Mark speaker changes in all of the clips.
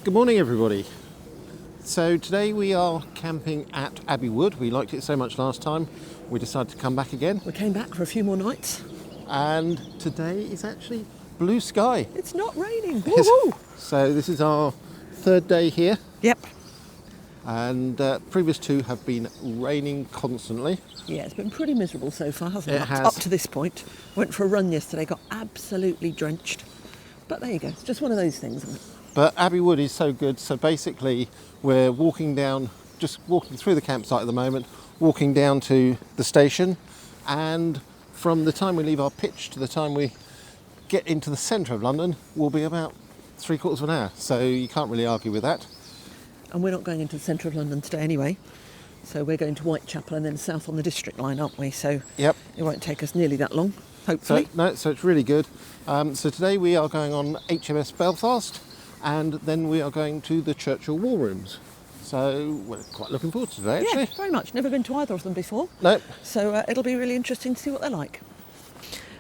Speaker 1: Good morning everybody. So today we are camping at Abbey Wood. We liked it so much last time we decided to come back again.
Speaker 2: We came back for a few more nights.
Speaker 1: And today is actually blue sky.
Speaker 2: It's not raining. Woo-hoo!
Speaker 1: So this is our third day here.
Speaker 2: Yep.
Speaker 1: And previous two have been raining constantly.
Speaker 2: Yeah, it's been pretty miserable so far, hasn't it?
Speaker 1: It has.
Speaker 2: Up to this point. Went for a run yesterday, got absolutely drenched. But there you go, it's just one of those things, isn't it?
Speaker 1: But Abbey Wood is so good, so basically we're just walking through the campsite at the moment, walking down to the station, and from the time we leave our pitch to the time we get into the centre of London will be about 3/4 of an hour, so you can't really argue with that.
Speaker 2: And we're not going into the centre of London today anyway, so we're going to Whitechapel and then south on the District line, aren't we? So
Speaker 1: Yep.
Speaker 2: It won't take us nearly that long, hopefully.
Speaker 1: So it's really good. So today we are going on HMS Belfast, and then we are going to the Churchill war rooms. So we're quite looking forward to today, actually.
Speaker 2: Yeah, very much. Never been to either of them before.
Speaker 1: No.
Speaker 2: So it'll be really interesting to see what they're like.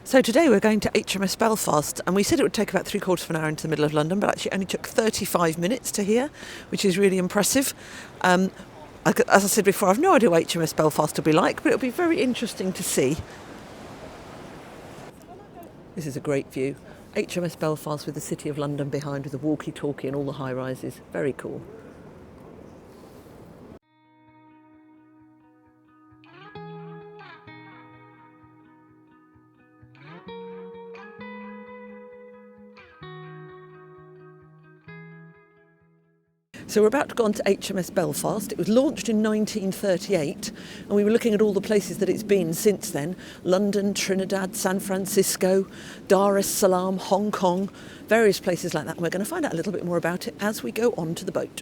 Speaker 2: So today we're going to HMS Belfast, and we said it would take about 3/4 of an hour into the middle of London, but actually it only took 35 minutes to here, which is really impressive. As I said before, I've no idea what HMS Belfast will be like, but it'll be very interesting to see. This is a great view. HMS Belfast with the City of London behind, with the walkie-talkie and all the high-rises. Very cool. So we're about to go on to HMS Belfast. It was launched in 1938, and we were looking at all the places that it's been since then. London, Trinidad, San Francisco, Dar es Salaam, Hong Kong, various places like that. And we're going to find out a little bit more about it as we go on to the boat.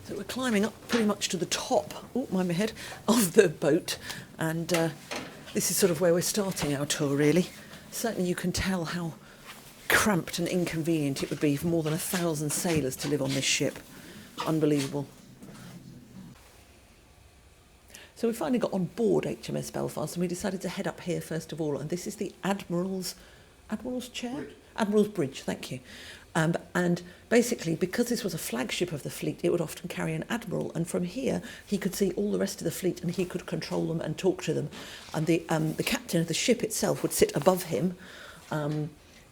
Speaker 2: So we're climbing up pretty much to the top, my head, of the boat, and this is sort of where we're starting our tour, really. Certainly you can tell how cramped and inconvenient it would be for more than 1,000 sailors to live on this ship. Unbelievable. So we finally got on board HMS Belfast, and we decided to head up here first of all, and this is the Admiral's chair? Bridge. Admiral's Bridge, thank you. And basically, because this was a flagship of the fleet, it would often carry an admiral, and from here he could see all the rest of the fleet and he could control them and talk to them. And the captain of the ship itself would sit above him.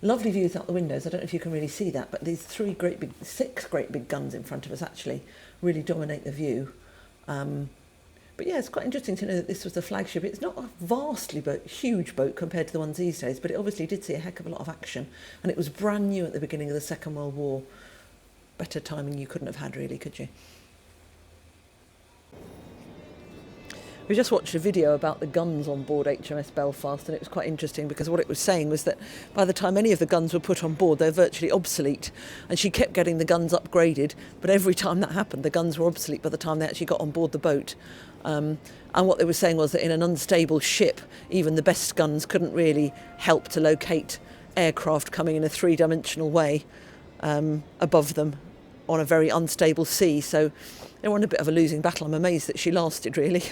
Speaker 2: Lovely views out the windows. I don't know if you can really see that, but these six great big guns in front of us actually really dominate the view. But yeah, it's quite interesting to know that this was the flagship. It's not a huge boat compared to the ones these days, but it obviously did see a heck of a lot of action. And it was brand new at the beginning of the Second World War. Better timing you couldn't have had, really, could you? We just watched a video about the guns on board HMS Belfast, and it was quite interesting because what it was saying was that by the time any of the guns were put on board, they were virtually obsolete, and she kept getting the guns upgraded, but every time that happened, the guns were obsolete by the time they actually got on board the boat. And what they were saying was that in an unstable ship, even the best guns couldn't really help to locate aircraft coming in a three-dimensional way above them on a very unstable sea. So they were on a bit of a losing battle. I'm amazed that she lasted, really.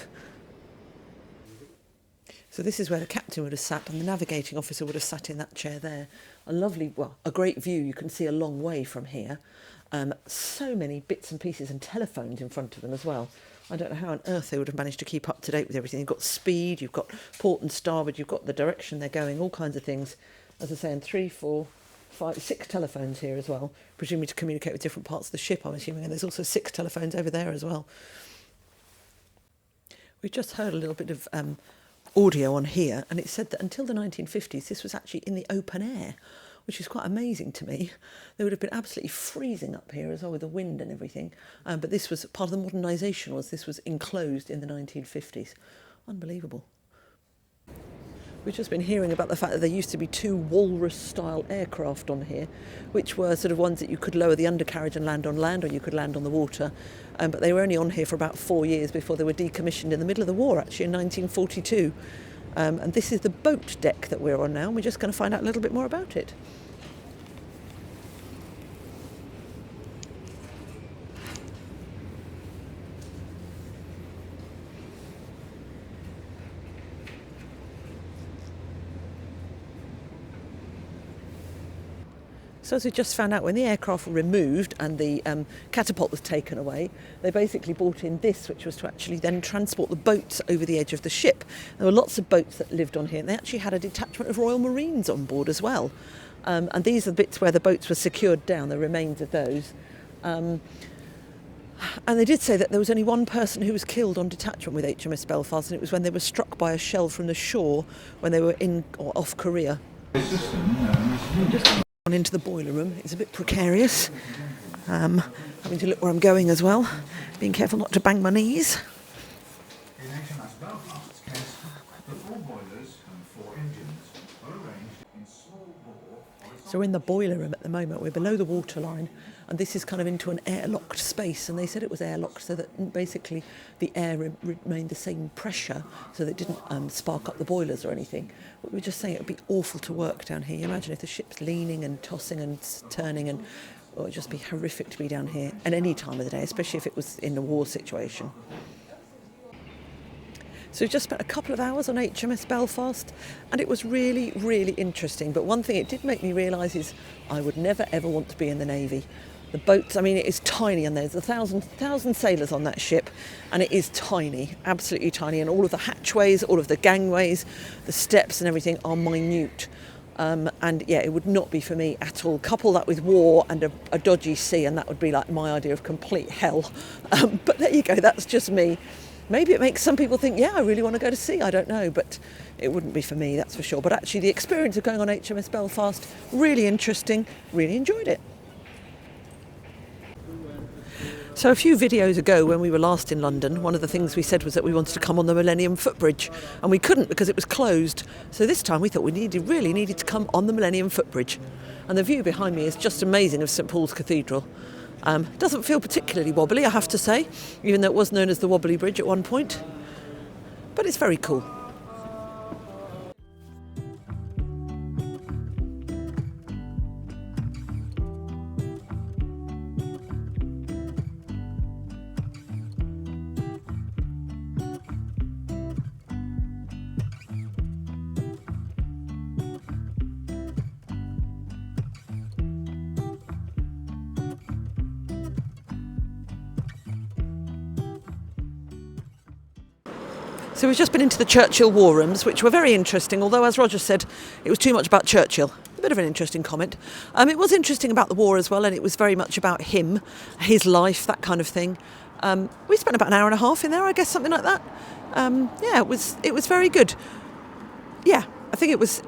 Speaker 2: So this is where the captain would have sat, and the navigating officer would have sat in that chair there. A great view. You can see a long way from here. So many bits and pieces and telephones in front of them as well. I don't know how on earth they would have managed to keep up to date with everything. You've got speed, you've got port and starboard, you've got the direction they're going, all kinds of things. As I say, and 3, 4, 5, 6 telephones here as well, presumably to communicate with different parts of the ship, I'm assuming, and there's also 6 telephones over there as well. We've just heard a little bit of audio on here, and it said that until the 1950s this was actually in the open air, which is quite amazing to me. They would have been absolutely freezing up here as well with the wind and everything. But this was part of the modernisation, this was enclosed in the 1950s. Unbelievable. We've just been hearing about the fact that there used to be 2 walrus-style aircraft on here, which were sort of ones that you could lower the undercarriage and land on land, or you could land on the water. But they were only on here for about 4 years before they were decommissioned in the middle of the war, actually, in 1942. And this is the boat deck that we're on now, and we're just going to find out a little bit more about it. So as we just found out, when the aircraft were removed and the catapult was taken away, they basically brought in this, which was to actually then transport the boats over the edge of the ship. There were lots of boats that lived on here, and they actually had a detachment of Royal Marines on board as well. And these are the bits where the boats were secured down, the remains of those. And they did say that there was only one person who was killed on detachment with HMS Belfast, and it was when they were struck by a shell from the shore when they were in or off Korea. Just on into the boiler room. It's a bit precarious. Having to look where I'm going as well. Being careful not to bang my knees.
Speaker 3: In HMS Belfast's case, the 4 boilers and 4 engines are arranged in small bore.
Speaker 2: So we're in the boiler room at the moment. We're below the waterline, and this is kind of into an airlocked space, and they said it was airlocked so that basically the air remained the same pressure, so that it didn't spark up the boilers or anything. But we were just saying it would be awful to work down here. You imagine if the ship's leaning and tossing and turning, and it would just be horrific to be down here at any time of the day, especially if it was in a war situation. So we just spent a couple of hours on HMS Belfast, and it was really, really interesting. But one thing it did make me realise is I would never, ever want to be in the Navy. The boats, I mean, it is tiny, and there's 1,000 sailors on that ship, and it is tiny, absolutely tiny, and all of the hatchways, all of the gangways, the steps and everything are minute. And yeah, it would not be for me at all. Couple that with war and a dodgy sea, and that would be like my idea of complete hell. But there you go, that's just me. Maybe it makes some people think, yeah, I really want to go to sea, I don't know, but it wouldn't be for me, that's for sure. But actually the experience of going on HMS Belfast, really interesting, really enjoyed it. So a few videos ago, when we were last in London, one of the things we said was that we wanted to come on the Millennium Footbridge, and we couldn't because it was closed. So this time we thought we really needed to come on the Millennium Footbridge. And the view behind me is just amazing of St Paul's Cathedral. Doesn't feel particularly wobbly, I have to say, even though it was known as the Wobbly Bridge at one point. But it's very cool. So we've just been into the Churchill war rooms, which were very interesting, although, as Roger said, it was too much about Churchill. A bit of an interesting comment. It was interesting about the war as well, and it was very much about him, his life, that kind of thing. We spent about an hour and a half in there, I guess, something like that. Yeah, it was very good. Yeah, I think it was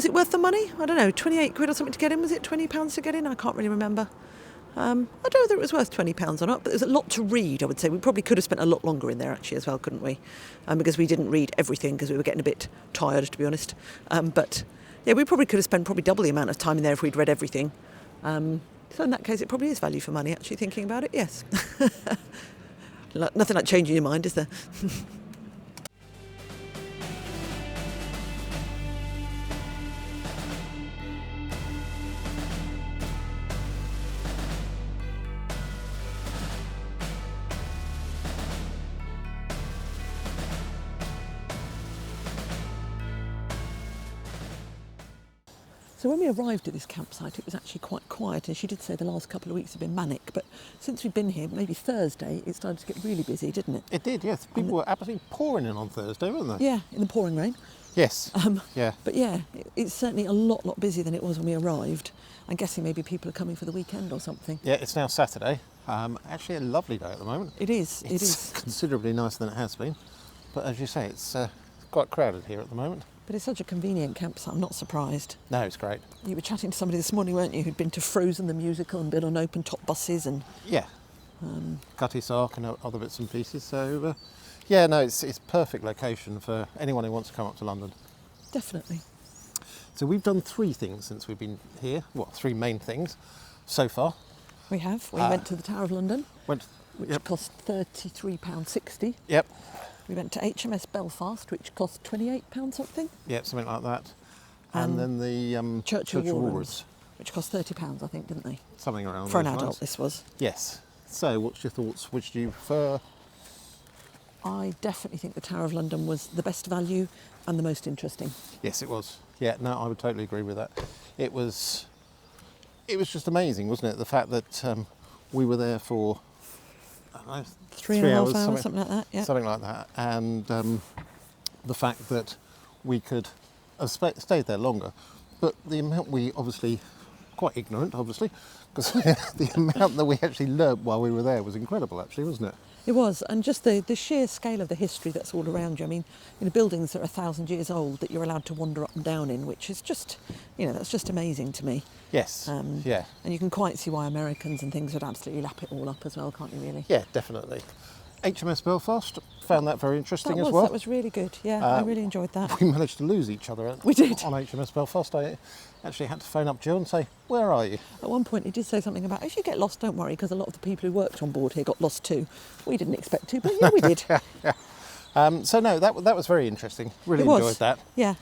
Speaker 2: it worth the money? I don't know, 28 quid or something to get in? Was it £20 to get in? I can't really remember. I don't know whether it was worth £20 or not, but there's a lot to read, I would say. We probably could have spent a lot longer in there, actually, as well, couldn't we? Because we didn't read everything, because we were getting a bit tired, to be honest. But, yeah, we probably could have spent probably double the amount of time in there if we'd read everything. So in that case, it probably is value for money, actually, thinking about it, yes. Nothing like changing your mind, is there? So when we arrived at this campsite, it was actually quite quiet, and she did say the last couple of weeks have been manic, but since we've been here, maybe Thursday, it started to get really busy, didn't it?
Speaker 1: It did, yes. People were absolutely pouring in on Thursday, weren't they?
Speaker 2: Yeah, in the pouring rain.
Speaker 1: Yes. Yeah.
Speaker 2: But yeah, it's certainly a lot busier than it was when we arrived. I'm guessing maybe people are coming for the weekend or something.
Speaker 1: Yeah, it's now Saturday. Actually a lovely day at the moment.
Speaker 2: It is.
Speaker 1: It's considerably nicer than it has been. But as you say, it's quite crowded here at the moment.
Speaker 2: But it's such a convenient campsite, I'm not surprised.
Speaker 1: No, it's great.
Speaker 2: You were chatting to somebody this morning, weren't you, who'd been to Frozen the musical and been on open top buses and...
Speaker 1: Yeah. Cutty Sark and other bits and pieces. So, yeah, no, it's perfect location for anyone who wants to come up to London.
Speaker 2: Definitely.
Speaker 1: So we've done 3 things since we've been here. Well, 3 main things so far.
Speaker 2: We have. We went to the Tower of London,
Speaker 1: Went,
Speaker 2: which cost £33.60.
Speaker 1: Yep.
Speaker 2: We went to HMS Belfast, which cost £28 something.
Speaker 1: Yep, something like that. And then the
Speaker 2: Churchill
Speaker 1: Churchill
Speaker 2: Warrens, which cost £30, I think, didn't they?
Speaker 1: Something around
Speaker 2: For an
Speaker 1: those
Speaker 2: adult,
Speaker 1: lines.
Speaker 2: this was.
Speaker 1: Yes. So, what's your thoughts? Which do you prefer?
Speaker 2: I definitely think the Tower of London was the best value and the most interesting.
Speaker 1: Yes, it was. Yeah, no, I would totally agree with that. It was just amazing, wasn't it? The fact that we were there for, I don't know,
Speaker 2: 3.5 hours, something like that. Yeah.
Speaker 1: Something like that. And the fact that we could have stayed there longer. But the amount we obviously, quite ignorant obviously, because the amount that we actually learnt while we were there was incredible actually, wasn't it?
Speaker 2: It was, and just the sheer scale of the history that's all around you. I mean, buildings that are 1,000 years old that you're allowed to wander up and down in, which is just, that's just amazing to me.
Speaker 1: Yes, yeah.
Speaker 2: And you can quite see why Americans and things would absolutely lap it all up as well, can't you really?
Speaker 1: Yeah, definitely. HMS Belfast, found that very interesting as well.
Speaker 2: That was really good, yeah, I really enjoyed that.
Speaker 1: We managed to lose each other
Speaker 2: We did.
Speaker 1: on HMS Belfast. I actually had to phone up Jill and say, where are you?
Speaker 2: At one point he did say something about, if you get lost, don't worry, because a lot of the people who worked on board here got lost too. We didn't expect to, but yeah, we did.
Speaker 1: So no, that was very interesting. Really
Speaker 2: It was.
Speaker 1: enjoyed that.
Speaker 2: Yeah.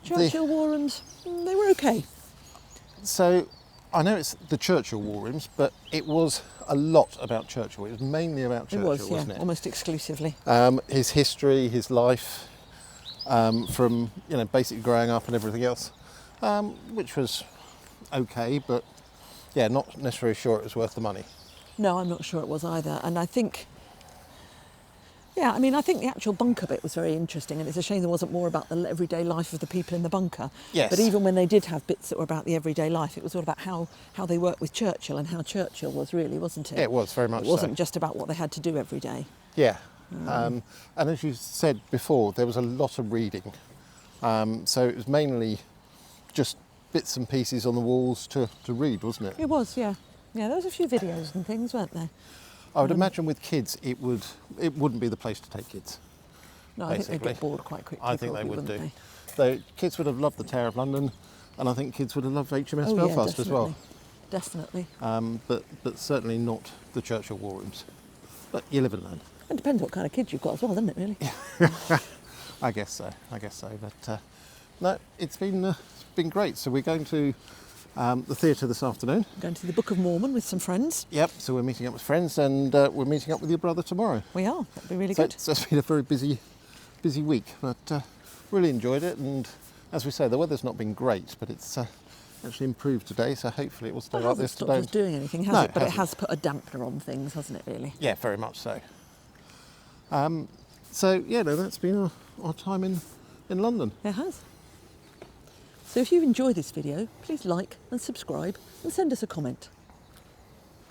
Speaker 2: Churchill Warrens, they were okay.
Speaker 1: So I know it's the Churchill War Rooms, but it was a lot about Churchill. It was mainly about Churchill, wasn't it?
Speaker 2: Almost exclusively.
Speaker 1: His history, his life, from basically growing up and everything else, which was okay, but yeah, not necessarily sure it was worth the money.
Speaker 2: No, I'm not sure it was either. And I think, I think the actual bunker bit was very interesting, and it's a shame there wasn't more about the everyday life of the people in the bunker.
Speaker 1: Yes.
Speaker 2: But even when they did have bits that were about the everyday life, it was all about how they worked with Churchill and how Churchill was really, wasn't it?
Speaker 1: It was very much so.
Speaker 2: It wasn't just about what they had to do every day.
Speaker 1: Yeah. And as you said before, there was a lot of reading. So it was mainly just bits and pieces on the walls to read, wasn't it?
Speaker 2: It was, yeah. Yeah, there was a few videos and things, weren't there?
Speaker 1: I would imagine with kids, it wouldn't be the place to take kids.
Speaker 2: No, I think they'd get bored quite quickly.
Speaker 1: I think they
Speaker 2: probably,
Speaker 1: would do.
Speaker 2: wouldn't
Speaker 1: So kids would have loved the Tower of London, and I think kids would have loved HMS Belfast as well.
Speaker 2: Definitely.
Speaker 1: But certainly not the Churchill War Rooms. But you live and learn.
Speaker 2: It depends what kind of kids you've got as well, doesn't it, really?
Speaker 1: I guess so. But no, it's been great. So we're going to the theatre this afternoon.
Speaker 2: Going to the Book of Mormon with some friends.
Speaker 1: Yep, so we're meeting up with friends, and we're meeting up with your brother tomorrow.
Speaker 2: We are. That'll be really good.
Speaker 1: So it's been a very busy week, but really enjoyed it. And as we say, the weather's not been great, but it's actually improved today, so hopefully it will stay like this today.
Speaker 2: It hasn't stopped us doing anything, has it? But it has put a dampener on things, hasn't it, really?
Speaker 1: Yeah, very much so. So, yeah, no, that's been our time in London.
Speaker 2: It has. So if you enjoy this video, please like and subscribe and send us a comment.